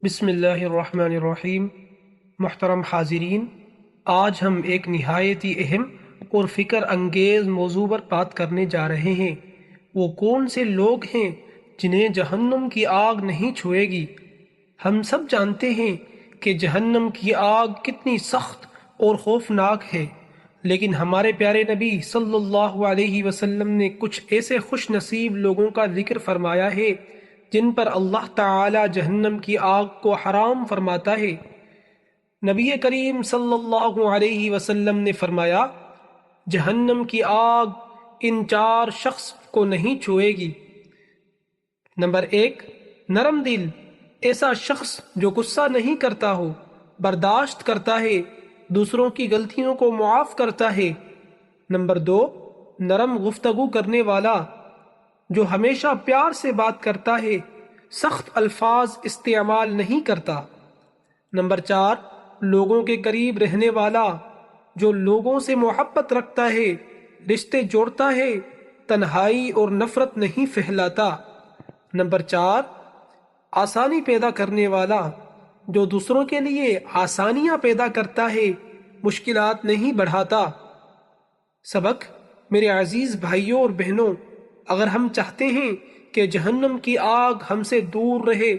بسم اللہ الرحمن الرحیم۔ محترم حاضرین، آج ہم ایک نہایت ہی اہم اور فکر انگیز موضوع پر بات کرنے جا رہے ہیں۔ وہ کون سے لوگ ہیں جنہیں جہنم کی آگ نہیں چھوئے گی؟ ہم سب جانتے ہیں کہ جہنم کی آگ کتنی سخت اور خوفناک ہے، لیکن ہمارے پیارے نبی صلی اللہ علیہ وسلم نے کچھ ایسے خوش نصیب لوگوں کا ذکر فرمایا ہے جن پر اللہ تعالی جہنم کی آگ کو حرام فرماتا ہے۔ نبی کریم صلی اللہ علیہ وسلم نے فرمایا، جہنم کی آگ ان چار شخص کو نہیں چھوئے گی۔ نمبر 1، نرم دل، ایسا شخص جو غصہ نہیں کرتا ہو، برداشت کرتا ہے، دوسروں کی غلطیوں کو معاف کرتا ہے۔ نمبر 2، نرم گفتگو کرنے والا، جو ہمیشہ پیار سے بات کرتا ہے، سخت الفاظ استعمال نہیں کرتا۔ نمبر 4، لوگوں کے قریب رہنے والا، جو لوگوں سے محبت رکھتا ہے، رشتے جوڑتا ہے، تنہائی اور نفرت نہیں پھیلاتا۔ نمبر 4، آسانی پیدا کرنے والا، جو دوسروں کے لیے آسانیاں پیدا کرتا ہے، مشکلات نہیں بڑھاتا۔ سبق، میرے عزیز بھائیوں اور بہنوں، اگر ہم چاہتے ہیں کہ جہنم کی آگ ہم سے دور رہے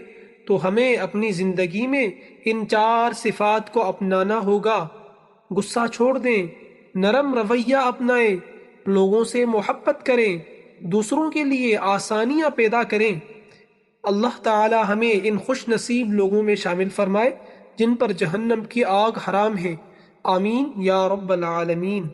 تو ہمیں اپنی زندگی میں ان چار صفات کو اپنانا ہوگا۔ غصہ چھوڑ دیں، نرم رویہ اپنائیں، لوگوں سے محبت کریں، دوسروں کے لیے آسانیاں پیدا کریں۔ اللہ تعالی ہمیں ان خوش نصیب لوگوں میں شامل فرمائے جن پر جہنم کی آگ حرام ہے۔ آمین یا رب العالمین۔